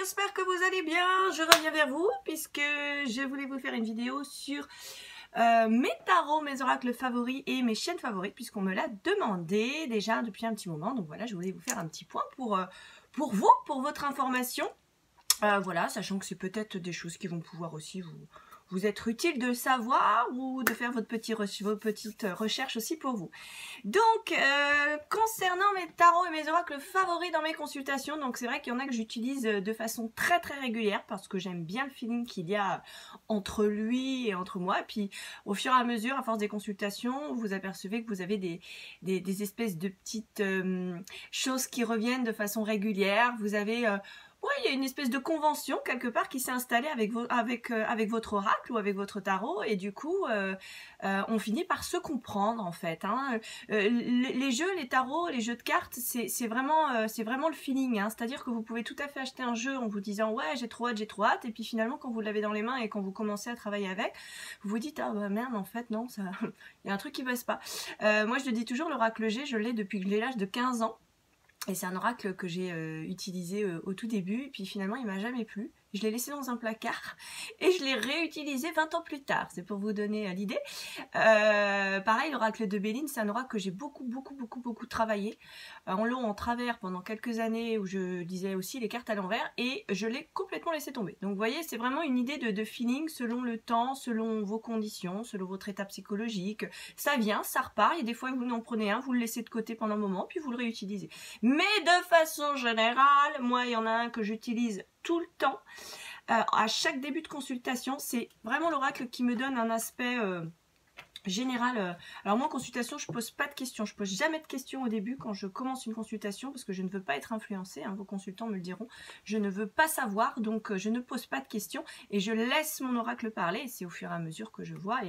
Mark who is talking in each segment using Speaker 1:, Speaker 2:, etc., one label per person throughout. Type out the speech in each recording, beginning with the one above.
Speaker 1: j'espère que vous allez bien. Je reviens vers vous puisque je voulais vous faire une vidéo sur mes tarots, mes oracles favoris et mes chaînes favorites puisqu'on me l'a demandé déjà depuis un petit moment. Donc voilà, je voulais vous faire un petit point pour vous, pour votre information. Voilà, sachant que c'est peut-être des choses qui vont pouvoir aussi vous être utiles de savoir ou de faire vos petites recherches aussi pour vous. Donc, concernant mes tarots et mes oracles favoris dans mes consultations, donc c'est vrai qu'il y en a que j'utilise de façon très régulière parce que j'aime bien le feeling qu'il y a entre lui et entre moi. Et puis, au fur et à mesure, à force des consultations, vous apercevez que vous avez des espèces de petites choses qui reviennent de façon régulière. Vous avez... ouais, il y a une espèce de convention quelque part qui s'est installée avec votre oracle ou avec votre tarot et du coup, on finit par se comprendre en fait. Hein. Les jeux, les tarots, les jeux de cartes, c'est vraiment le feeling. Hein. C'est-à-dire que vous pouvez tout à fait acheter un jeu en vous disant ouais j'ai trop hâte et puis finalement quand vous l'avez dans les mains et quand vous commencez à travailler avec, vous vous dites ah bah merde en fait non ça, il y a un truc qui passe pas. Moi je le dis toujours, l'oracle G, je l'ai depuis que j'ai l'âge de 15 ans. Et c'est un oracle que j'ai utilisé au tout début, et puis finalement il m'a jamais plu. Je l'ai laissé dans un placard et je l'ai réutilisé 20 ans plus tard. C'est pour vous donner l'idée. Pareil, l'oracle de Béline, c'est un oracle que j'ai beaucoup travaillé. En long, en travers pendant quelques années où je lisais aussi les cartes à l'envers et je l'ai complètement laissé tomber. Donc vous voyez, c'est vraiment une idée de feeling selon le temps, selon vos conditions, selon votre état psychologique. Ça vient, ça repart. Il y a des fois que vous en prenez un, vous le laissez de côté pendant un moment, puis vous le réutilisez. Mais de façon générale, moi, il y en a un que j'utilise tout le temps. À chaque début de consultation, c'est vraiment l'oracle qui me donne un aspect général. Alors moi en consultation je pose pas de questions, je pose jamais de questions au début quand je commence une consultation parce que je ne veux pas être influencée, hein, vos consultants me le diront, je ne veux pas savoir donc je ne pose pas de questions et je laisse mon oracle parler. C'est au fur et à mesure que je vois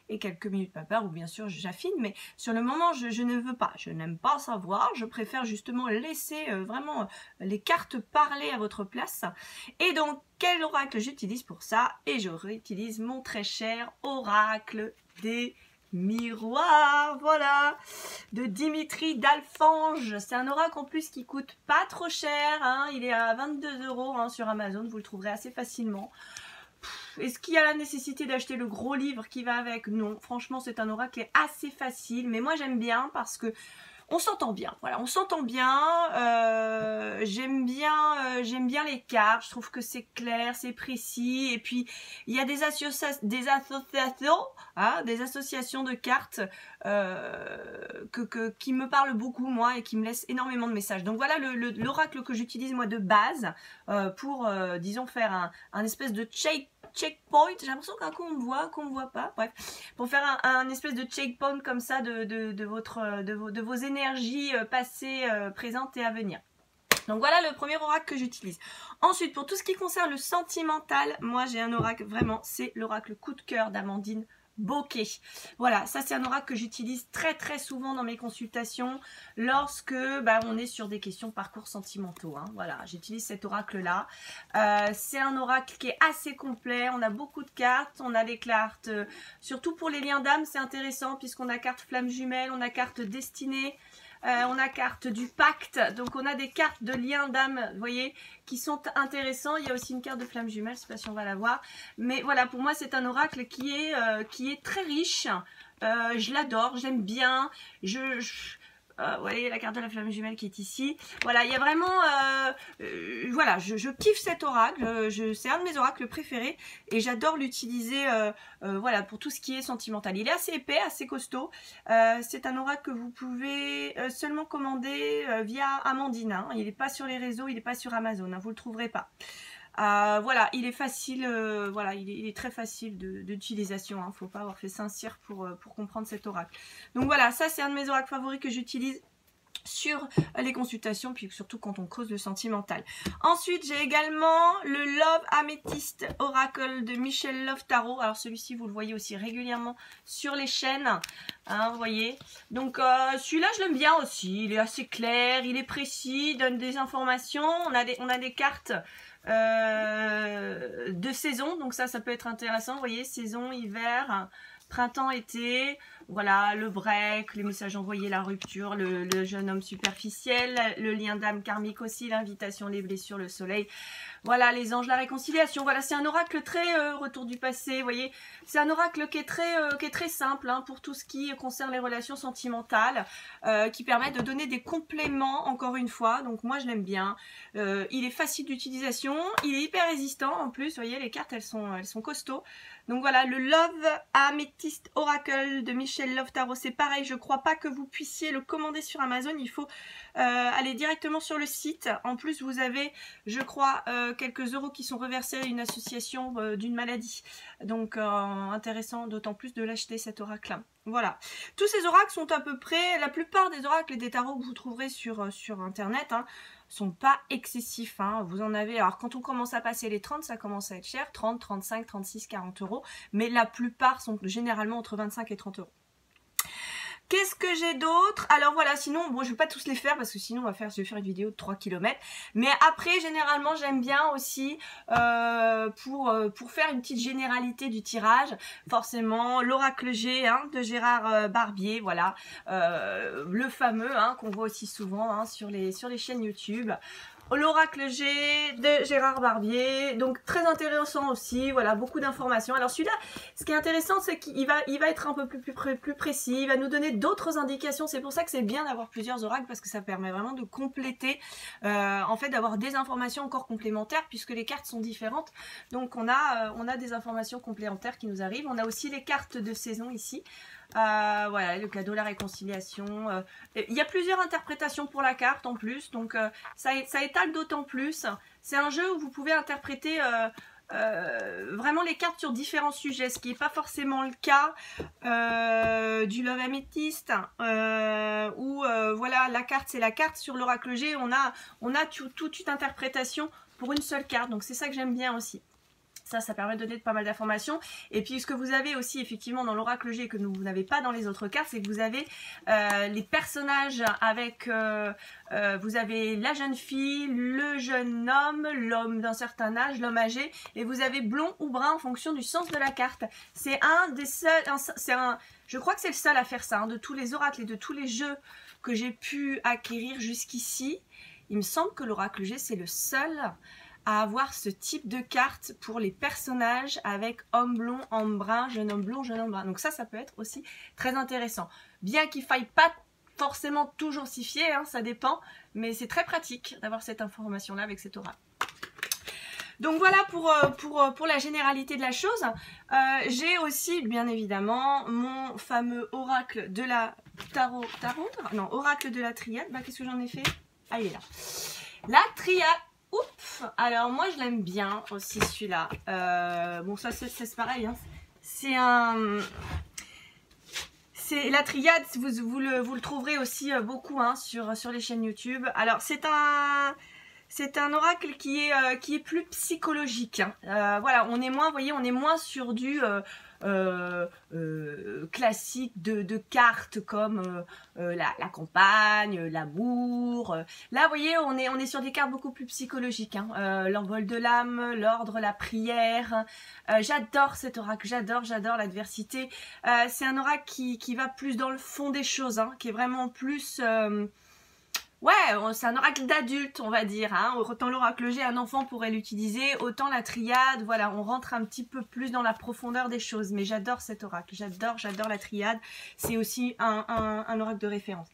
Speaker 1: et quelques minutes pas peur ou bien sûr j'affine, mais sur le moment je ne veux pas, je n'aime pas savoir, je préfère justement laisser vraiment les cartes parler à votre place. Et donc quel oracle j'utilise pour ça? Et je réutilise mon très cher oracle des miroirs, voilà, de Dimitri d'Alfange. C'est un oracle en plus qui coûte pas trop cher, hein. Il est à 22 € hein, sur Amazon, vous le trouverez assez facilement. Est-ce qu'il y a la nécessité d'acheter le gros livre qui va avec? Non, franchement c'est un oracle qui est assez facile, mais moi j'aime bien parce que on s'entend bien, voilà, on s'entend bien, j'aime bien les cartes, je trouve que c'est clair, c'est précis, et puis il y a des associations de cartes qui me parlent beaucoup moi et qui me laissent énormément de messages. Donc voilà l'oracle que j'utilise moi de base pour, disons, faire un espèce de checkpoint. J'ai l'impression qu'un coup on me voit pas, bref, pour faire un espèce de checkpoint comme ça de vos énergies passées, présentes et à venir. Donc voilà le premier oracle que j'utilise. Ensuite, pour tout ce qui concerne le sentimental, moi j'ai un oracle vraiment, c'est l'oracle coup de cœur d'Amandine Bocquet. Voilà, ça c'est un oracle que j'utilise très souvent dans mes consultations lorsque on est sur des questions de parcours sentimentaux. Hein. Voilà, j'utilise cet oracle là. C'est un oracle qui est assez complet. On a beaucoup de cartes. On a des cartes, surtout pour les liens d'âme, c'est intéressant puisqu'on a carte flamme jumelle, on a carte destinée. On a carte du pacte, donc on a des cartes de liens d'âme, vous voyez, qui sont intéressants. Il y a aussi une carte de flamme jumelle, je ne sais pas si on va la voir. Mais voilà, pour moi, c'est un oracle qui est très riche. Je l'adore, j'aime bien. Vous voyez la carte de la flamme jumelle qui est ici. Voilà, il y a vraiment... voilà, je kiffe cet oracle. C'est un de mes oracles préférés. Et j'adore l'utiliser voilà, pour tout ce qui est sentimental. Il est assez épais, assez costaud. C'est un oracle que vous pouvez seulement commander via Amandine. Hein. Il n'est pas sur les réseaux, il n'est pas sur Amazon. Hein, vous ne le trouverez pas. Voilà, il est facile, voilà, il est très facile d'utilisation, hein, faut pas avoir fait Saint-Cyr pour comprendre cet oracle. Donc voilà, ça c'est un de mes oracles favoris que j'utilise sur les consultations, puis surtout quand on creuse le sentimental. Ensuite, j'ai également le Love Amethyst Oracle de Michel Love Tarot. Alors celui-ci, vous le voyez aussi régulièrement sur les chaînes, hein, vous voyez. Donc celui-là, je l'aime bien aussi. Il est assez clair, il est précis, il donne des informations. On a des cartes de saison, donc ça peut être intéressant. Vous voyez, saison, hiver, printemps, été. Voilà, le break, les messages envoyés, la rupture, le jeune homme superficiel, le lien d'âme karmique aussi, l'invitation, les blessures, le soleil. Voilà, les anges, la réconciliation. Voilà, c'est un oracle très retour du passé, vous voyez. C'est un oracle qui est très simple hein, pour tout ce qui concerne les relations sentimentales, qui permet de donner des compléments, encore une fois. Donc moi, je l'aime bien. Il est facile d'utilisation, il est hyper résistant en plus. Vous voyez, les cartes, elles sont costauds. Donc voilà, le Love Amethyst Oracle de Michel Love Tarot, c'est pareil, je crois pas que vous puissiez le commander sur Amazon, il faut aller directement sur le site. En plus, vous avez, je crois, quelques euros qui sont reversés à une association d'une maladie. Donc intéressant d'autant plus de l'acheter cet oracle. Voilà, tous ces oracles sont à peu près, la plupart des oracles et des tarots que vous trouverez sur internet, hein, sont pas excessifs, hein. Vous en avez, alors quand on commence à passer les 30, ça commence à être cher, 30, 35, 36, 40 euros, mais la plupart sont généralement entre 25 et 30 euros. Qu'est-ce que j'ai d'autre? Alors voilà, sinon, bon, je vais pas tous les faire parce que sinon je vais faire une vidéo de 3 km. Mais après, généralement, j'aime bien aussi pour faire une petite généralité du tirage. Forcément, l'oracle G hein, de Gérard Barbier, voilà. Le fameux hein, qu'on voit aussi souvent hein, sur les chaînes YouTube. L'oracle G de Gérard Barbier, donc très intéressant aussi, voilà, beaucoup d'informations. Alors celui-là, ce qui est intéressant, c'est qu'il va être un peu plus précis, il va nous donner d'autres indications. C'est pour ça que c'est bien d'avoir plusieurs oracles, parce que ça permet vraiment de compléter, en fait, d'avoir des informations encore complémentaires, puisque les cartes sont différentes. Donc on a des informations complémentaires qui nous arrivent. On a aussi les cartes de saison ici. Voilà, le cadeau, la réconciliation. Il y a plusieurs interprétations pour la carte en plus, donc ça étale d'autant plus. C'est un jeu où vous pouvez interpréter vraiment les cartes sur différents sujets, ce qui n'est pas forcément le cas du Love Amethyst, où voilà, la carte c'est la carte. Sur l'oracle G, on a toute une interprétation pour une seule carte, donc c'est ça que j'aime bien aussi. Ça permet de donner pas mal d'informations. Et puis ce que vous avez aussi effectivement dans l'oracle G que vous n'avez pas dans les autres cartes, c'est que vous avez les personnages avec, vous avez la jeune fille, le jeune homme, l'homme d'un certain âge, l'homme âgé, et vous avez blond ou brun en fonction du sens de la carte. C'est un des seuls, je crois que c'est le seul à faire ça, hein, de tous les oracles et de tous les jeux que j'ai pu acquérir jusqu'ici. Il me semble que l'oracle G c'est le seul à avoir ce type de carte pour les personnages avec homme blond, homme brun, jeune homme blond, jeune homme brun. Donc ça peut être aussi très intéressant. Bien qu'il ne faille pas forcément toujours s'y fier, hein, ça dépend, mais c'est très pratique d'avoir cette information-là avec cet oracle. Donc voilà pour la généralité de la chose. J'ai aussi, bien évidemment, mon fameux oracle de la oracle de la triade. Bah, qu'est-ce que j'en ai fait? Ah, il est là. La triade. Oups, alors moi je l'aime bien aussi celui-là. Bon ça c'est pareil, hein. C'est la triade, vous le trouverez aussi beaucoup hein, sur les chaînes YouTube. Alors c'est un oracle qui est plus psychologique. Hein. Voilà, on est moins, vous voyez, on est moins sur du classique de cartes comme la campagne, l'amour. Là, vous voyez, on est sur des cartes beaucoup plus psychologiques. Hein. L'envol de l'âme, l'ordre, la prière. J'adore cet oracle, j'adore l'adversité. C'est un oracle qui va plus dans le fond des choses, hein, qui est vraiment plus... ouais, c'est un oracle d'adulte, on va dire. Hein. Autant l'oracle G, un enfant pourrait l'utiliser, autant la triade, voilà, on rentre un petit peu plus dans la profondeur des choses. Mais j'adore cet oracle, j'adore la triade. C'est aussi un oracle de référence.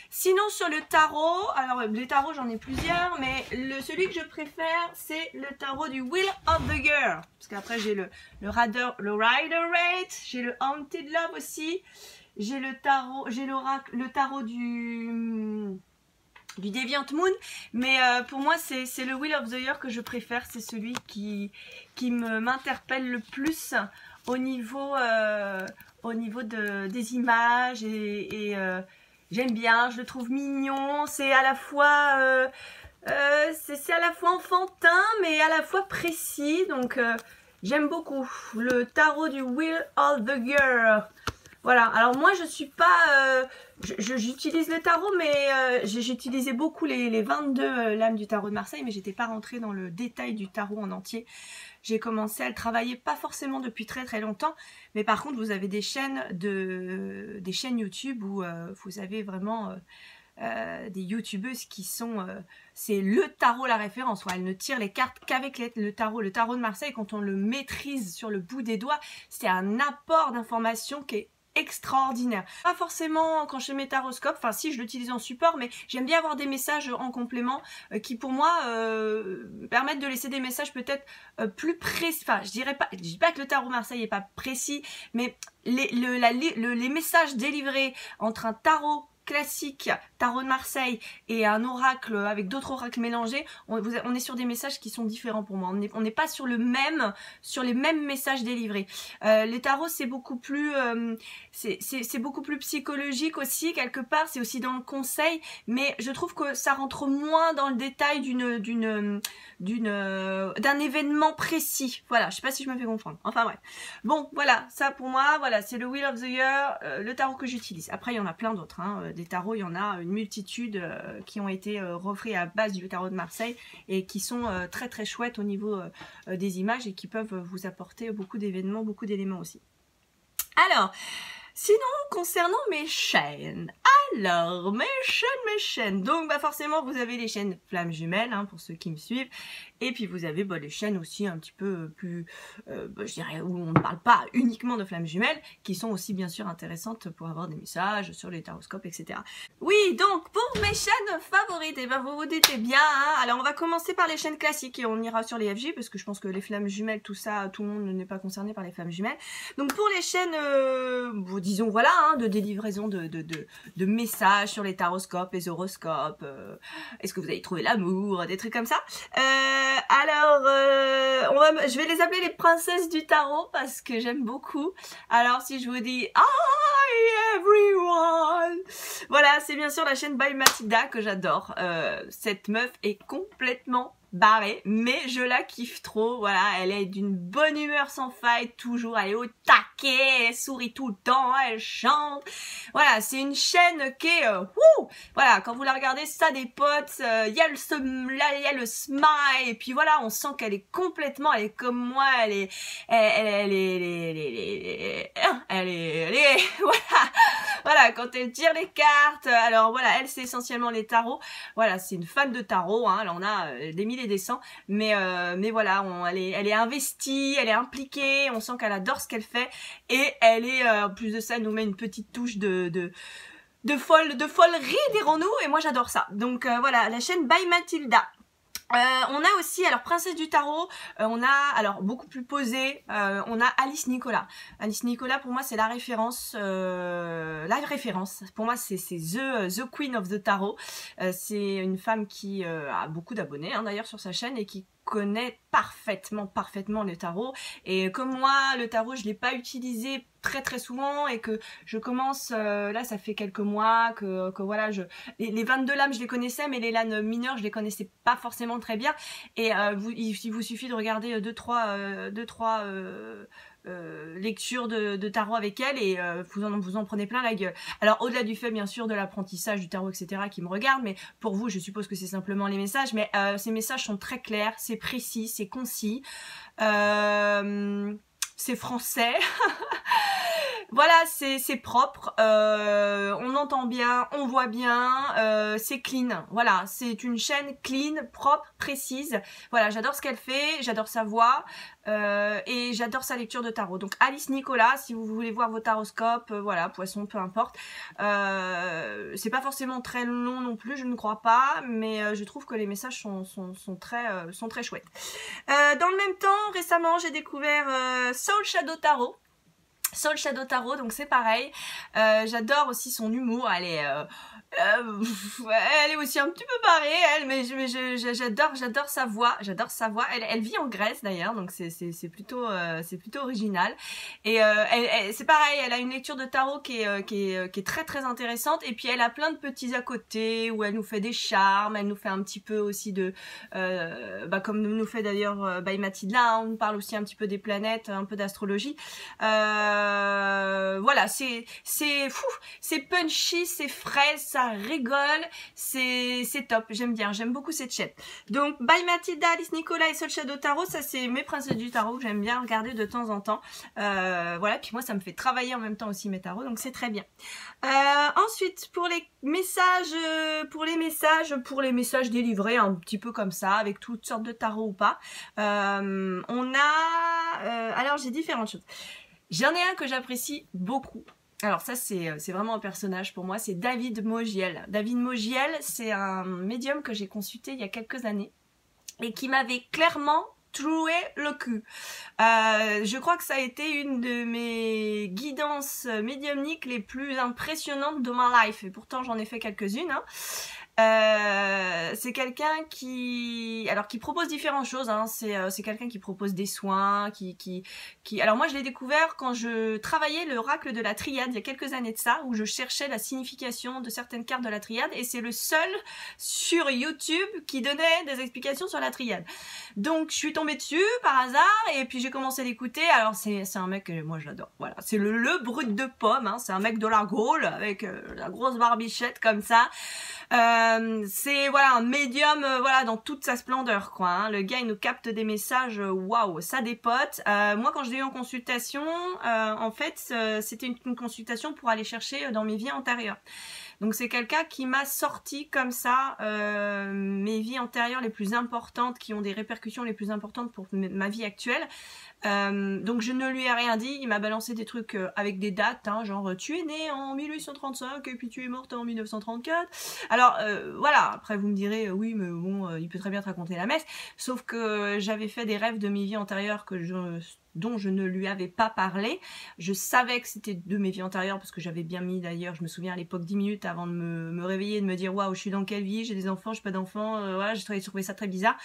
Speaker 1: Sinon, sur le tarot, alors les tarots, j'en ai plusieurs, mais celui que je préfère, c'est le tarot du Wheel of the Girl. Parce qu'après, j'ai le Rider-Waite, j'ai le Haunted Love aussi. J'ai le tarot du Deviant Moon, mais pour moi c'est le Wheel of the Year que je préfère, c'est celui qui m'interpelle le plus au niveau des images et j'aime bien, je le trouve mignon, c'est à la fois enfantin mais à la fois précis, donc j'aime beaucoup le tarot du Wheel of the Year. Voilà, alors moi je suis pas... j'utilise le tarot, mais j'utilisais beaucoup les 22 lames du tarot de Marseille, mais j'étais pas rentrée dans le détail du tarot en entier. J'ai commencé à le travailler pas forcément depuis très longtemps, mais par contre vous avez des chaînes YouTube où vous avez vraiment... des youtubeuses qui sont... c'est le tarot la référence. Ouais, elles ne tirent les cartes qu'avec le tarot. Le tarot de Marseille, quand on le maîtrise sur le bout des doigts, c'est un apport d'informations qui est extraordinaire. Pas forcément quand je fais mes taroscopes, enfin si je l'utilise en support, mais j'aime bien avoir des messages en complément qui pour moi permettent de laisser des messages peut-être plus précis. Enfin je dis pas que le tarot Marseille est pas précis, mais les messages délivrés entre un tarot classique, tarot de Marseille et un oracle avec d'autres oracles mélangés, on est sur des messages qui sont différents pour moi. On n'est pas sur les mêmes messages délivrés. Les tarots c'est beaucoup plus c'est beaucoup plus psychologique aussi quelque part, c'est aussi dans le conseil, mais je trouve que ça rentre moins dans le détail d'un événement précis. Voilà, je sais pas si je me fais comprendre. Enfin bref. Bon, voilà, ça pour moi, voilà, c'est le Wheel of the Year, le tarot que j'utilise. Après, il y en a plein d'autres, hein. Des tarots, il y en a une multitude qui ont été refaits à base du tarot de Marseille et qui sont très chouettes au niveau des images et qui peuvent vous apporter beaucoup d'événements, beaucoup d'éléments aussi. Alors, sinon, concernant mes chaînes, mes chaînes, donc bah forcément vous avez les chaînes flammes jumelles, hein, pour ceux qui me suivent, et puis vous avez les chaînes aussi un petit peu plus, je dirais, où on ne parle pas uniquement de flammes jumelles, qui sont aussi bien sûr intéressantes pour avoir des messages sur les taroscopes, etc. Oui, donc pour mes chaînes favorites, et ben vous vous doutez bien, hein, alors on va commencer par les chaînes classiques et on ira sur les FJ, parce que je pense que les flammes jumelles, tout ça, tout le monde n'est pas concerné par les flammes jumelles. Donc pour les chaînes, disons voilà, hein, de délivraison de messages sur les taroscopes, les horoscopes, est-ce que vous avez trouvé l'amour, des trucs comme ça. Je vais les appeler les princesses du tarot parce que j'aime beaucoup. Alors si je vous dis Hi everyone, voilà, c'est bien sûr la chaîne by Mathilda que j'adore. Cette meuf est complètement barrée, mais je la kiffe trop. Voilà, elle est d'une bonne humeur sans faille, toujours, elle est au taquet, elle sourit tout le temps, elle chante. Voilà, c'est une chaîne qui est voilà, quand vous la regardez, ça dépote, il y a le smile, et puis voilà, on sent qu'elle est complètement, elle est comme moi, elle est voilà, quand elle tire les cartes. Alors voilà, elle c'est essentiellement les tarots. Voilà, c'est une fan de tarot, hein, elle en a des milliers et des cents, mais voilà, elle est investie, elle est impliquée, on sent qu'elle adore ce qu'elle fait, et elle est, en plus de ça, elle nous met une petite touche de follerie, dirons-nous, et moi j'adore ça. Donc voilà, la chaîne by Mathilda. On a aussi, alors princesse du tarot, on a, alors beaucoup plus posée, on a Alice Nicolas. Alice Nicolas pour moi c'est la référence, pour moi c'est the Queen of the Tarot. C'est une femme qui a beaucoup d'abonnés, hein, d'ailleurs sur sa chaîne, et qui connaît parfaitement le tarot. Et comme moi, le tarot, je l'ai pas utilisé très souvent, et que je commence, là ça fait quelques mois que voilà, les 22 lames je les connaissais, mais les lames mineures je les connaissais pas forcément très bien, et il vous suffit de regarder 2-3 lecture de tarot avec elle, et vous en prenez plein la gueule. Alors au-delà du fait bien sûr de l'apprentissage du tarot, etc., qui me regarde, mais pour vous je suppose que c'est simplement les messages, mais ces messages sont très clairs, c'est précis, c'est concis, c'est français. Voilà, c'est propre, on entend bien, on voit bien, c'est clean. Voilà, c'est une chaîne clean, propre, précise. Voilà, j'adore ce qu'elle fait, j'adore sa voix, et j'adore sa lecture de tarot. Donc Alice Nicolas, si vous voulez voir vos taroscopes, voilà, poisson, peu importe. C'est pas forcément très long non plus, je ne crois pas, mais je trouve que les messages sont très chouettes. Dans le même temps, récemment, j'ai découvert Soul Shadow Tarot, donc c'est pareil, j'adore aussi son humour, elle est Elle est aussi un petit peu barrée, elle, mais j'adore sa voix, Elle vit en Grèce d'ailleurs, donc c'est plutôt original. Et c'est pareil, elle a une lecture de tarot qui est très très intéressante. Et puis elle a plein de petits à côté où elle nous fait des charmes, elle nous fait un petit peu aussi de, comme nous fait d'ailleurs Mathilda, hein, on nous parle aussi un petit peu des planètes, un peu d'astrologie. Voilà, c'est fou, c'est punchy, c'est frais, ça rigole, c'est top, j'aime bien, j'aime beaucoup cette chaîne. Donc By Mathilda, Alice Nicolas et Soul Shadow Tarot, ça c'est mes princesses du tarot que j'aime bien regarder de temps en temps. Voilà, puis moi ça me fait travailler en même temps aussi mes tarots, donc c'est très bien. Ensuite pour les messages, délivrés un petit peu comme ça, avec toutes sortes de tarots ou pas, on a, alors j'ai différentes choses. J'en ai un que j'apprécie beaucoup. Alors ça c'est vraiment un personnage pour moi, c'est David Mogiel. David Mogiel, c'est un médium que j'ai consulté il y a quelques années et qui m'avait clairement troué le cul. Je crois que ça a été une de mes guidances médiumniques les plus impressionnantes de ma life, et pourtant j'en ai fait quelques-unes, hein. C'est quelqu'un qui propose différentes choses, hein. C'est quelqu'un qui propose des soins, alors moi je l'ai découvert quand je travaillais l'oracle de la triade il y a quelques années de ça, où je cherchais la signification de certaines cartes de la triade, et c'est le seul sur YouTube qui donnait des explications sur la triade. Donc je suis tombée dessus par hasard, et puis j'ai commencé à l'écouter. Alors c'est un mec que moi je l'adore, voilà, c'est le brut de pomme, hein. C'est un mec de la Gaule avec la grosse barbichette comme ça. C'est voilà un médium, voilà, dans toute sa splendeur, quoi, hein. Le gars il nous capte des messages, waouh, ça dépote. Moi quand je l'ai eu en consultation, en fait c'était une consultation pour aller chercher dans mes vies antérieures. Donc c'est quelqu'un qui m'a sorti comme ça mes vies antérieures les plus importantes, qui ont des répercussions les plus importantes pour ma vie actuelle. Donc je ne lui ai rien dit, il m'a balancé des trucs avec des dates, hein, genre tu es né en 1835 et puis tu es morte en 1934. Alors voilà, après vous me direz oui mais bon il peut très bien te raconter la messe, sauf que j'avais fait des rêves de mes vies antérieures dont je ne lui avais pas parlé. Je savais que c'était de mes vies antérieures parce que j'avais bien mis d'ailleurs, je me souviens à l'époque 10 minutes avant de me réveiller et de me dire waouh je suis dans quelle vie, j'ai des enfants, j'ai pas d'enfants, voilà, j'ai trouvé ça très bizarre.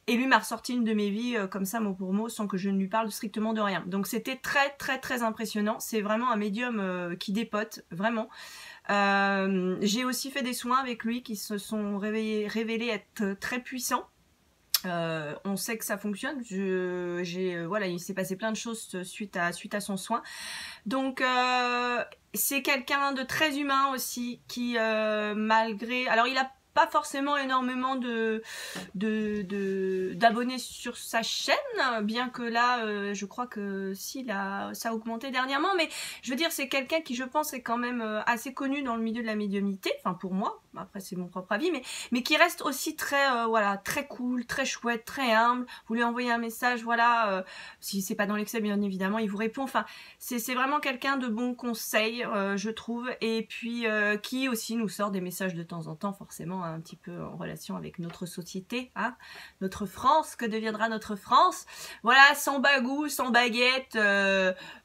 Speaker 1: Et lui m'a ressorti une de mes vies comme ça mot pour mot sans que je ne lui parle strictement de rien. Donc c'était très très très impressionnant. C'est vraiment un médium qui dépote, vraiment. J'ai aussi fait des soins avec lui qui se sont révélés être très puissants. On sait que ça fonctionne. Voilà, il s'est passé plein de choses suite à son soin. Donc c'est quelqu'un de très humain aussi qui malgré, alors il a pas forcément énormément d'abonnés sur sa chaîne, bien que là je crois que si ça a augmenté dernièrement, mais je veux dire c'est quelqu'un qui je pense est quand même assez connu dans le milieu de la médiumnité, enfin pour moi, après c'est mon propre avis, mais qui reste aussi très voilà, très cool, très chouette, très humble. Vous lui envoyez un message, voilà, si c'est pas dans l'excès bien évidemment il vous répond, enfin c'est vraiment quelqu'un de bon conseil je trouve, et puis qui aussi nous sort des messages de temps en temps, forcément un petit peu en relation avec notre société, hein, notre France, que deviendra notre France, voilà, sans bagou, sans baguette,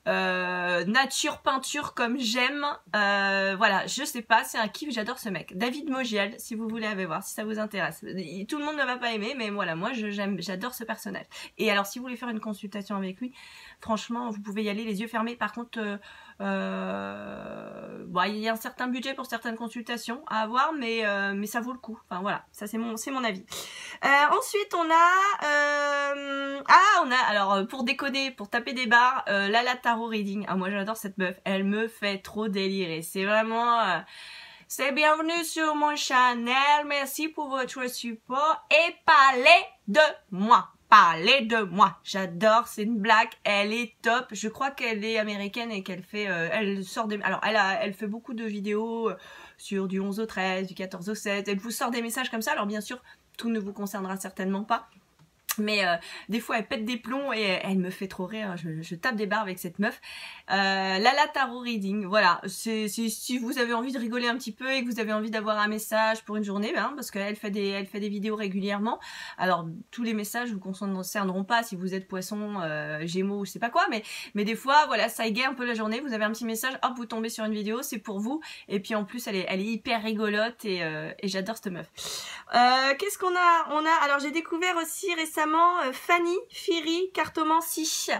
Speaker 1: nature, peinture comme j'aime, voilà, je sais pas, c'est un kiff, j'adore ce mec. David Mogiel, si vous voulez aller voir, si ça vous intéresse. Tout le monde ne va pas aimer, mais voilà, moi j'adore ce personnage. Et alors si vous voulez faire une consultation avec lui, franchement, vous pouvez y aller les yeux fermés. Par contre, bon, il y a un certain budget pour certaines consultations à avoir, mais ça vaut le coup. Enfin voilà, ça c'est mon avis. Ensuite, on a alors pour déconner, pour taper des barres, Lala Tarot Reading. Ah moi j'adore cette meuf, elle me fait trop délirer. C'est vraiment c'est bienvenue sur mon channel, merci pour votre support et parlez de moi. Parlez de moi, j'adore, c'est une blague, elle est top. Je crois qu'elle est américaine et qu'elle fait, elle sort des, alors elle fait beaucoup de vidéos sur du 11 au 13, du 14 au 7, elle vous sort des messages comme ça. Alors bien sûr, tout ne vous concernera certainement pas. Mais des fois elle pète des plombs et elle me fait trop rire, je tape des barres avec cette meuf. Lala Tarot Reading, voilà, si vous avez envie de rigoler un petit peu et que vous avez envie d'avoir un message pour une journée, ben, parce qu'elle fait des vidéos régulièrement. Alors tous les messages vous concerneront pas si vous êtes poisson, gémeaux ou je sais pas quoi, mais des fois voilà, ça égaye un peu la journée, vous avez un petit message, hop vous tombez sur une vidéo, c'est pour vous, et puis en plus elle est hyper rigolote et j'adore cette meuf. Qu'est-ce qu'on a, alors j'ai découvert aussi récemment Fanny Firi Cartomancie.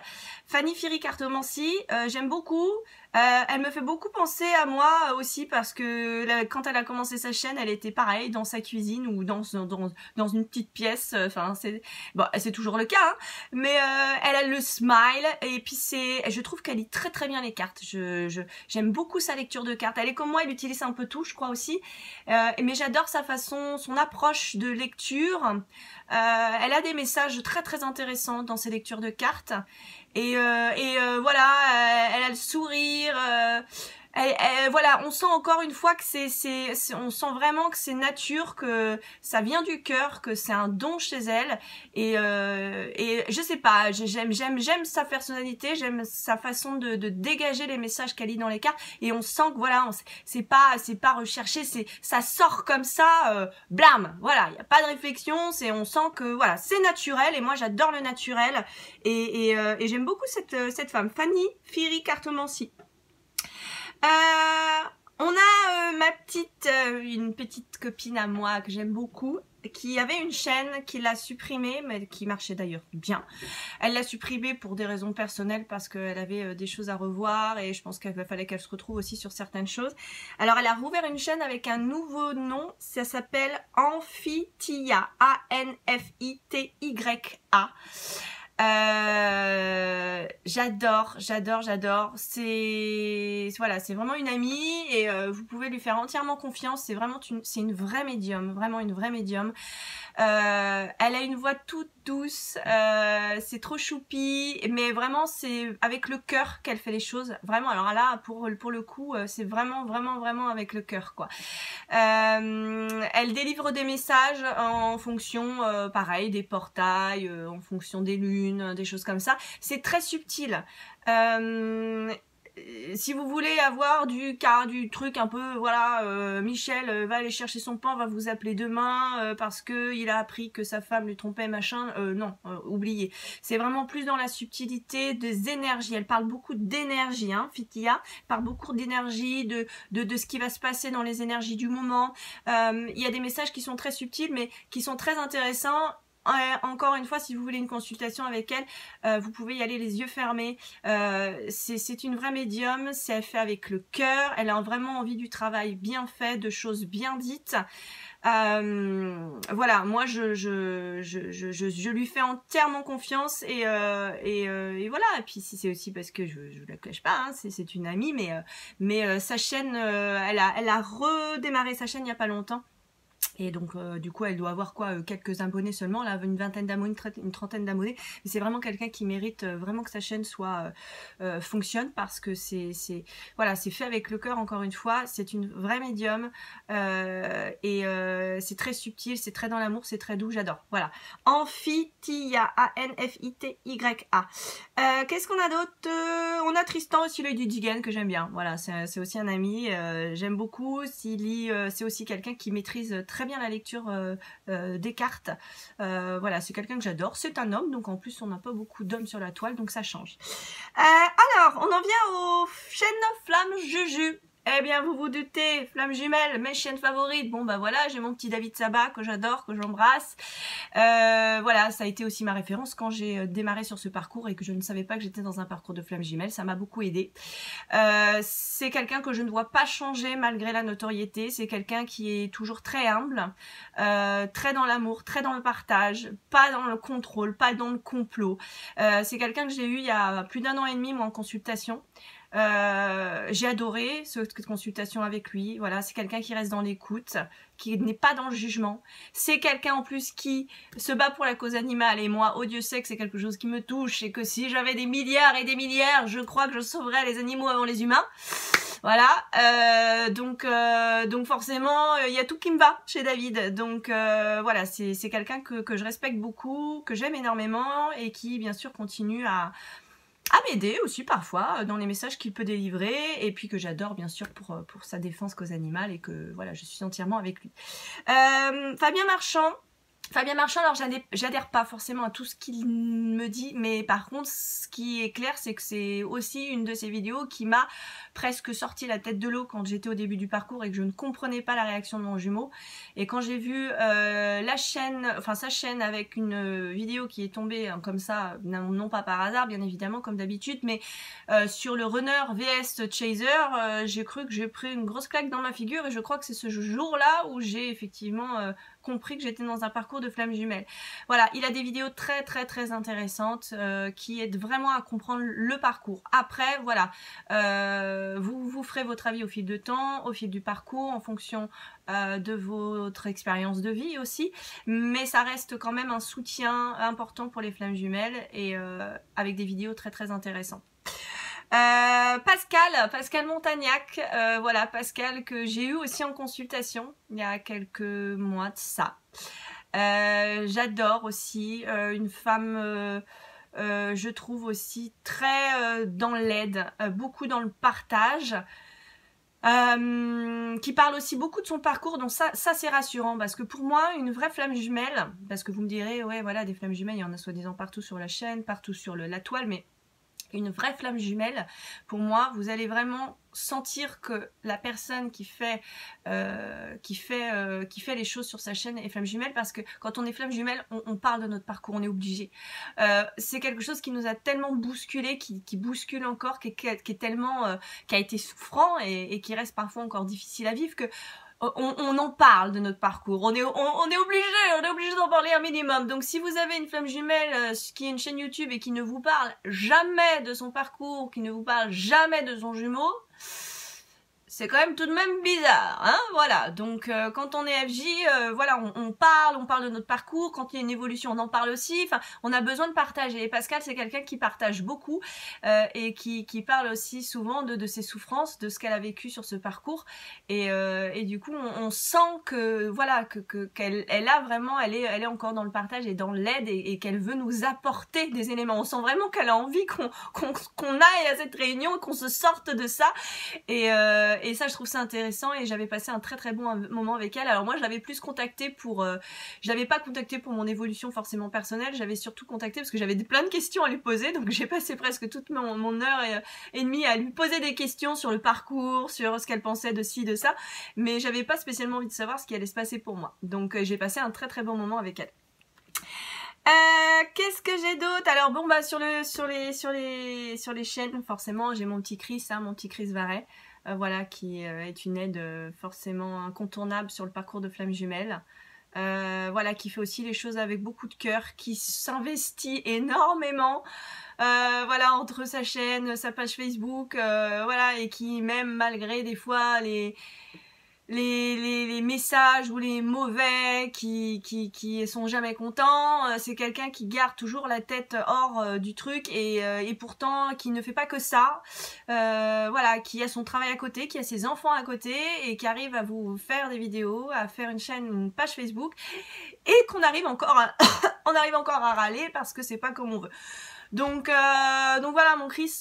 Speaker 1: Fanny Firi Cartomancie, j'aime beaucoup. Elle me fait beaucoup penser à moi aussi parce que quand elle a commencé sa chaîne, elle était pareil dans sa cuisine ou dans une petite pièce. Enfin, c'est toujours le cas, hein, mais elle a le smile et puis je trouve qu'elle lit très très bien les cartes. J'aime beaucoup sa lecture de cartes. Elle est comme moi, elle utilise un peu tout, je crois aussi. Mais j'adore sa façon, son approche de lecture. Elle a des messages très très intéressants dans ses lectures de cartes. Et voilà, elle a le sourire, voilà, on sent encore une fois que on sent vraiment que c'est nature, que ça vient du cœur, que c'est un don chez elle. Et je sais pas, j'aime sa personnalité, j'aime sa façon de dégager les messages qu'elle lit dans les cartes. Et on sent que voilà, c'est pas recherché, ça sort comme ça, blam, voilà, il y a pas de réflexion, on sent que voilà, c'est naturel. Et moi j'adore le naturel. Et j'aime beaucoup cette femme, Fanny Firi Cartomancie. On a une petite copine à moi que j'aime beaucoup, qui avait une chaîne, qui l'a supprimée, mais qui marchait d'ailleurs bien. Elle l'a supprimée pour des raisons personnelles parce qu'elle avait des choses à revoir et je pense qu'il fallait qu'elle se retrouve aussi sur certaines choses. Alors elle a rouvert une chaîne avec un nouveau nom, ça s'appelle Amphitya, A-N-F-I-T-Y-A. J'adore, c'est vraiment une amie et vous pouvez lui faire entièrement confiance. C'est une vraie médium, vraiment une vraie médium. Elle a une voix toute douce, c'est trop choupi, mais vraiment c'est avec le cœur qu'elle fait les choses. Vraiment, alors là pour le coup, c'est vraiment avec le cœur quoi. Elle délivre des messages en fonction, pareil, des portails, en fonction des lunes, des choses comme ça. C'est très subtil. Si vous voulez avoir du truc un peu, voilà, Michel va aller chercher son pain, va vous appeler demain parce que il a appris que sa femme lui trompait, machin, non, oubliez. C'est vraiment plus dans la subtilité des énergies. Elle parle beaucoup d'énergie, hein, Fitya, parle beaucoup d'énergie, de ce qui va se passer dans les énergies du moment. Il y a des messages qui sont très subtils, mais qui sont très intéressants. Encore une fois, si vous voulez une consultation avec elle, vous pouvez y aller les yeux fermés. C'est une vraie médium, elle fait avec le cœur, elle a vraiment envie du travail bien fait, de choses bien dites. Voilà, moi je lui fais entièrement confiance et voilà. Et puis c'est aussi parce que je la cache pas, hein, c'est une amie, mais sa chaîne, elle a redémarré sa chaîne il y a pas longtemps. Et donc du coup elle doit avoir quoi, quelques abonnés seulement, elle a une vingtaine d'abonnés, une trentaine d'abonnés, mais c'est vraiment quelqu'un qui mérite vraiment que sa chaîne soit fonctionne parce que voilà, c'est fait avec le cœur. Encore une fois, c'est une vraie médium et c'est très subtil, c'est très dans l'amour, c'est très doux, j'adore. Voilà, Amphitya, A-N-F-I-T-Y-A. Qu'est-ce qu'on a d'autre? On a Tristan aussi, l'œil du Digan, que j'aime bien. Voilà, c'est aussi un ami, j'aime beaucoup. C'est aussi quelqu'un qui maîtrise très bien la lecture des cartes. Voilà, c'est quelqu'un que j'adore. C'est un homme, donc en plus on n'a pas beaucoup d'hommes sur la toile, donc ça change. Alors, on en vient aux chaînes Flamme Juju. Eh bien, vous vous doutez, Flamme Jumelle, mes chaînes favorites. Bon, bah voilà, j'ai mon petit David Sabat que j'adore, que j'embrasse. Voilà, ça a été aussi ma référence quand j'ai démarré sur ce parcours et que je ne savais pas que j'étais dans un parcours de Flamme Jumelle. Ça m'a beaucoup aidé. C'est quelqu'un que je ne vois pas changer malgré la notoriété. C'est quelqu'un qui est toujours très humble, très dans l'amour, très dans le partage, pas dans le contrôle, pas dans le complot. C'est quelqu'un que j'ai eu il y a plus d'1 an et demi, moi, en consultation. J'ai adoré cette consultation avec lui. Voilà, c'est quelqu'un qui reste dans l'écoute, qui n'est pas dans le jugement. C'est quelqu'un en plus qui se bat pour la cause animale et moi, oh Dieu sait que c'est quelque chose qui me touche et que si j'avais des milliards et des milliards, je crois que je sauverais les animaux avant les humains. Voilà, donc forcément, il y a tout qui me va chez David. Donc voilà, c'est quelqu'un que je respecte beaucoup, que j'aime énormément et qui bien sûr continue à m'aider aussi parfois dans les messages qu'il peut délivrer, et puis que j'adore bien sûr pour sa défense cause animale, et que voilà, je suis entièrement avec lui. Fabien Marchand, alors j'adhère pas forcément à tout ce qu'il me dit, mais par contre ce qui est clair, c'est que c'est aussi une de ces vidéos qui m'a presque sorti la tête de l'eau quand j'étais au début du parcours et que je ne comprenais pas la réaction de mon jumeau. Et quand j'ai vu sa chaîne avec une vidéo qui est tombée comme ça, non pas par hasard bien évidemment comme d'habitude, mais sur le runner vs chaser, j'ai cru que j'ai pris une grosse claque dans ma figure, et je crois que c'est ce jour-là où j'ai effectivement compris que j'étais dans un parcours de flammes jumelles. Voilà, il a des vidéos très intéressantes qui aident vraiment à comprendre le parcours. Après, voilà, vous ferez votre avis au fil de temps, au fil du parcours, en fonction de votre expérience de vie aussi, mais ça reste quand même un soutien important pour les flammes jumelles, et avec des vidéos très intéressantes. Pascal Montagnac, voilà, Pascal que j'ai eu aussi en consultation il y a quelques mois de ça. J'adore aussi, une femme, je trouve aussi très dans l'aide, beaucoup dans le partage, qui parle aussi beaucoup de son parcours, donc ça c'est rassurant, parce que pour moi une vraie flamme jumelle, parce que vous me direz ouais voilà, des flammes jumelles il y en a soi-disant partout sur la chaîne, partout sur la toile, mais une vraie flamme jumelle, pour moi, vous allez vraiment sentir que la personne qui fait les choses sur sa chaîne est flamme jumelle, parce que quand on est flamme jumelle, on parle de notre parcours, on est obligé. C'est quelque chose qui nous a tellement bousculé, qui bouscule encore, qui est tellement, qui a été souffrant et qui reste parfois encore difficile à vivre, que on en parle de notre parcours, on est obligé d'en parler un minimum. Donc si vous avez une flamme jumelle qui est une chaîne YouTube et qui ne vous parle jamais de son parcours, qui ne vous parle jamais de son jumeau, c'est quand même tout de même bizarre, hein, voilà. Donc quand on est FJ, voilà, on parle de notre parcours. Quand il y a une évolution, on en parle aussi. Enfin, on a besoin de partager. Et Pascal, c'est quelqu'un qui partage beaucoup et qui parle aussi souvent de ses souffrances, de ce qu'elle a vécu sur ce parcours. Et du coup, on sent que voilà, qu'elle a vraiment, elle est encore dans le partage et dans l'aide, et qu'elle veut nous apporter des éléments. On sent vraiment qu'elle a envie qu'on aille à cette réunion, qu'on se sorte de ça. Et ça, je trouve ça intéressant, et j'avais passé un très bon moment avec elle. Alors moi, je l'avais plus contactée pour... je l'avais pas contactée pour mon évolution forcément personnelle, j'avais surtout contacté parce que j'avais plein de questions à lui poser, donc j'ai passé presque toute mon heure et demie à lui poser des questions sur le parcours, sur ce qu'elle pensait de ci, de ça, mais j'avais pas spécialement envie de savoir ce qui allait se passer pour moi. Donc j'ai passé un très bon moment avec elle. Qu'est-ce que j'ai d'autre? Alors bon, bah sur les chaînes, forcément j'ai mon petit Chris, hein, mon petit Chris Varet. Voilà, qui est une aide forcément incontournable sur le parcours de flammes jumelles. Voilà, qui fait aussi les choses avec beaucoup de cœur, qui s'investit énormément, voilà, entre sa chaîne, sa page Facebook, voilà, et qui même malgré des fois les messages ou les mauvais qui sont jamais contents, c'est quelqu'un qui garde toujours la tête hors du truc, et pourtant qui ne fait pas que ça, voilà, qui a son travail à côté, qui a ses enfants à côté, et qui arrive à vous faire des vidéos, à faire une chaîne, une page Facebook, et qu'on arrive encore à on arrive encore à râler parce que c'est pas comme on veut. Donc voilà, mon Chris,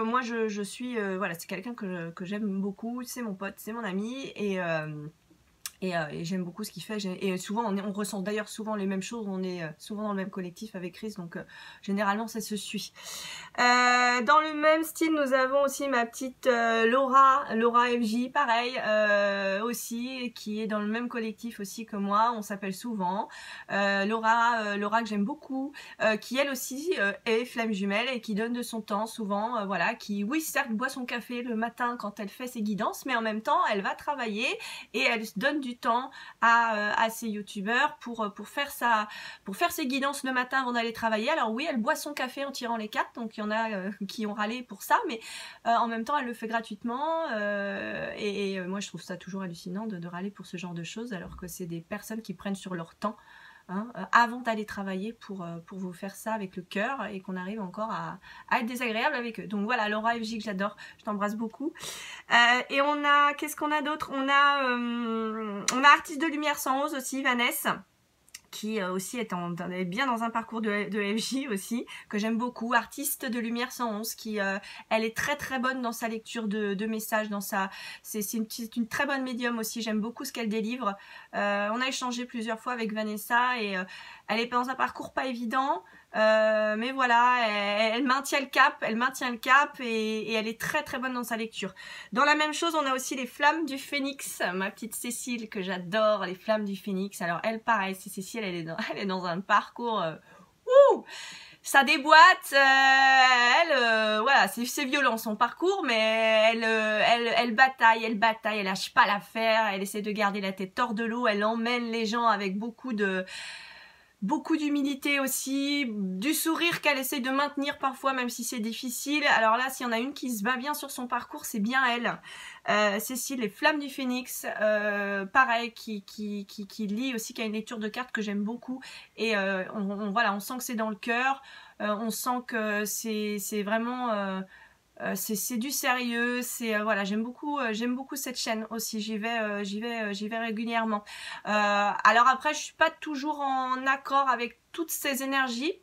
Speaker 1: moi je suis, voilà, c'est quelqu'un que j'aime beaucoup, c'est mon pote, c'est mon ami, et j'aime beaucoup ce qu'il fait, et souvent on ressent d'ailleurs souvent les mêmes choses, on est souvent dans le même collectif avec Chris, donc généralement ça se suit. Dans le même style, nous avons aussi ma petite Laura FJ, pareil, aussi, qui est dans le même collectif aussi que moi, on s'appelle souvent. Laura que j'aime beaucoup, qui elle aussi est flamme jumelle et qui donne de son temps souvent, voilà, qui oui certes boit son café le matin quand elle fait ses guidances, mais en même temps elle va travailler et elle se donne du temps à ses youtubeurs pour faire ses guidances le matin avant d'aller travailler. Alors oui, elle boit son café en tirant les cartes, donc il y en a qui ont râlé pour ça, mais en même temps elle le fait gratuitement, et moi je trouve ça toujours hallucinant de râler pour ce genre de choses, alors que c'est des personnes qui prennent sur leur temps hein, avant d'aller travailler pour vous faire ça avec le cœur et qu'on arrive encore à être désagréable avec eux. Donc voilà, Laura FJ que j'adore, je t'embrasse beaucoup. Et on a, qu'est-ce qu'on a d'autre? On a Artiste de Lumière 111 aussi, Vanessa, qui aussi est bien dans un parcours de FJ aussi, que j'aime beaucoup. Artiste de Lumière 111, qui elle est très très bonne dans sa lecture de messages, c'est une très bonne médium aussi, j'aime beaucoup ce qu'elle délivre. On a échangé plusieurs fois avec Vanessa et elle est dans un parcours pas évident, mais voilà, elle maintient le cap et elle est très très bonne dans sa lecture. Dans la même chose, on a aussi les Flammes du Phénix, ma petite Cécile que j'adore, les Flammes du Phénix. Alors elle, pareil, c'est Cécile, elle est dans un parcours ça déboîte, voilà, c'est violent son parcours, mais elle bataille, elle lâche pas l'affaire, elle essaie de garder la tête hors de l'eau, elle emmène les gens avec beaucoup d'humilité aussi, du sourire qu'elle essaie de maintenir parfois, même si c'est difficile. Alors là, s'il y en a une qui se bat bien sur son parcours, c'est bien elle. Cécile, les Flammes du Phénix, pareil, qui lit aussi, qui a une lecture de cartes que j'aime beaucoup. Et voilà, on sent que c'est dans le cœur, on sent que c'est vraiment... c'est du sérieux, voilà, j'aime beaucoup cette chaîne aussi, j'y vais régulièrement. Alors après, je suis pas toujours en accord avec toutes ces énergies.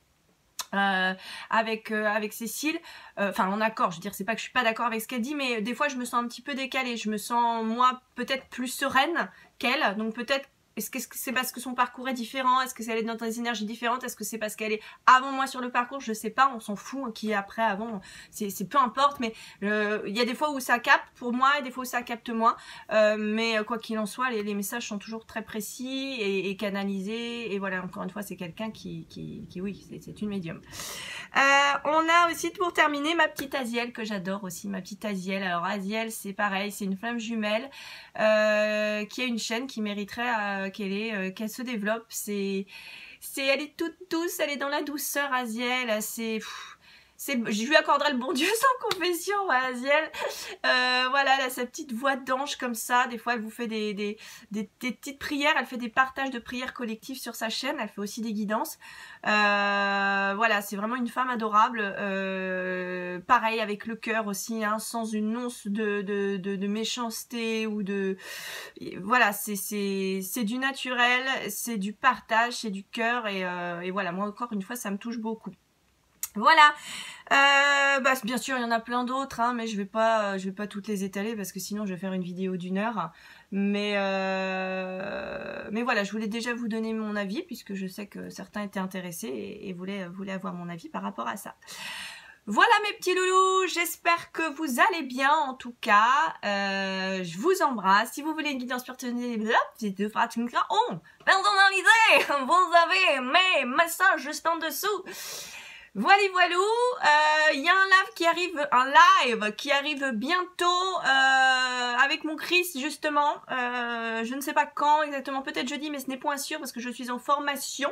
Speaker 1: Avec Cécile, enfin en accord, je veux dire, c'est pas que je suis pas d'accord avec ce qu'elle dit, mais des fois je me sens un petit peu décalée, je me sens moi peut-être plus sereine qu'elle, donc peut-être est-ce que c'est parce que son parcours est différent? Est-ce que c'est elle est dans des énergies différentes? Est-ce que c'est parce qu'elle est avant moi sur le parcours? Je sais pas, on s'en fout, hein, qui est après, avant, c'est peu importe, mais il y a des fois où ça capte pour moi et des fois où ça capte moins. Mais quoi qu'il en soit, les messages sont toujours très précis et canalisés. Et voilà, encore une fois, c'est quelqu'un qui oui, c'est une médium. On a aussi, pour terminer, ma petite Aziel, que j'adore aussi, ma petite Aziel. Alors Aziel, c'est pareil, c'est une flamme jumelle qui a une chaîne qui mériterait qu'elle se développe. Elle est toute douce, elle est dans la douceur, Aziel. Je lui accorderai le bon Dieu sans confession, Aziel. Voilà, elle a sa petite voix d'ange comme ça. Des fois, elle vous fait des petites prières. Elle fait des partages de prières collectives sur sa chaîne. Elle fait aussi des guidances. Voilà, c'est vraiment une femme adorable. Pareil avec le cœur aussi, hein, sans une once de méchanceté ou de... Voilà, c'est du naturel, c'est du partage, c'est du cœur. Et voilà, moi encore une fois, ça me touche beaucoup. Voilà, bien sûr il y en a plein d'autres, hein, mais je vais pas toutes les étaler parce que sinon je vais faire une vidéo d'1 heure. Mais voilà, je voulais déjà vous donner mon avis puisque je sais que certains étaient intéressés et voulaient avoir mon avis par rapport à ça. Voilà mes petits loulous, j'espère que vous allez bien en tout cas, je vous embrasse. Si vous voulez une guidance personnalisée, vous avez mes messages juste en dessous. Voilà, il y a un live qui arrive bientôt avec mon Chris justement, je ne sais pas quand exactement, peut-être jeudi, mais ce n'est point sûr parce que je suis en formation.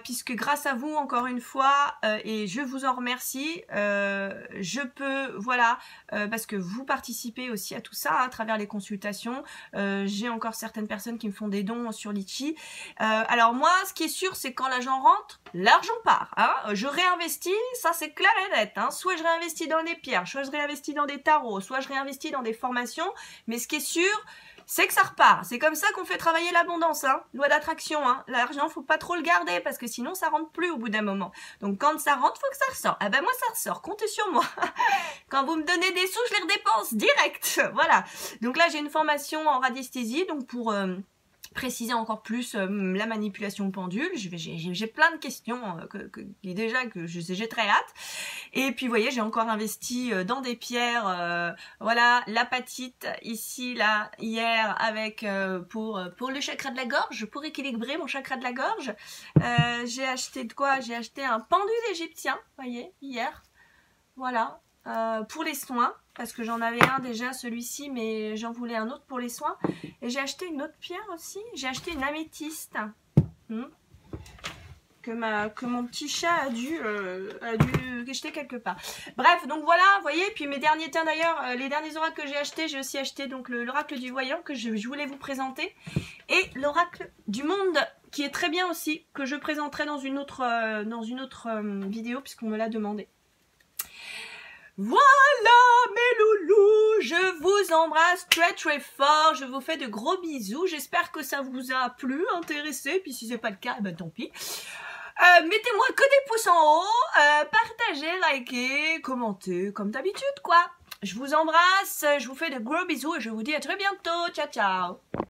Speaker 1: Puisque grâce à vous encore une fois et je vous en remercie, je peux, voilà, parce que vous participez aussi à tout ça à travers les consultations. J'ai encore certaines personnes qui me font des dons sur Litchi. Alors moi, ce qui est sûr, c'est quand l'argent rentre, l'argent part, hein. Je réinvestis, ça c'est clair et net, hein. Soit je réinvestis dans des pierres, soit je réinvestis dans des tarots, soit je réinvestis dans des formations, mais ce qui est sûr, c'est que ça repart. C'est comme ça qu'on fait travailler l'abondance, hein. Loi d'attraction, hein. L'argent, faut pas trop le garder parce que sinon ça rentre plus au bout d'un moment. Donc quand ça rentre, faut que ça ressort. Ah ben moi ça ressort, comptez sur moi. Quand vous me donnez des sous, je les redépense direct. Voilà. Donc là j'ai une formation en radiesthésie, donc pour préciser encore plus la manipulation pendule. J'ai plein de questions que j'ai très hâte. Et puis vous voyez, j'ai encore investi dans des pierres, voilà, l'apatite ici, là, hier, avec pour le chakra de la gorge, pour équilibrer mon chakra de la gorge. J'ai acheté de quoi? J'ai acheté un pendule égyptien, vous voyez, hier. Voilà. Pour les soins, parce que j'en avais un déjà, celui-ci, mais j'en voulais un autre pour les soins. Et j'ai acheté une autre pierre aussi. J'ai acheté une améthyste que mon petit chat a dû jeter quelque part. Bref, donc voilà, vous voyez. Puis mes derniers, tiens d'ailleurs, les derniers oracles que j'ai achetés, j'ai aussi acheté donc l'oracle du voyant que je voulais vous présenter et l'oracle du monde qui est très bien aussi, que je présenterai dans une autre vidéo puisqu'on me l'a demandé. Voilà mes loulous, je vous embrasse très fort, je vous fais de gros bisous, j'espère que ça vous a plu, intéressé, puis si c'est pas le cas, ben tant pis. Mettez-moi que des pouces en haut, partagez, likez, commentez, comme d'habitude quoi. Je vous embrasse, je vous fais de gros bisous et je vous dis à très bientôt, ciao ciao.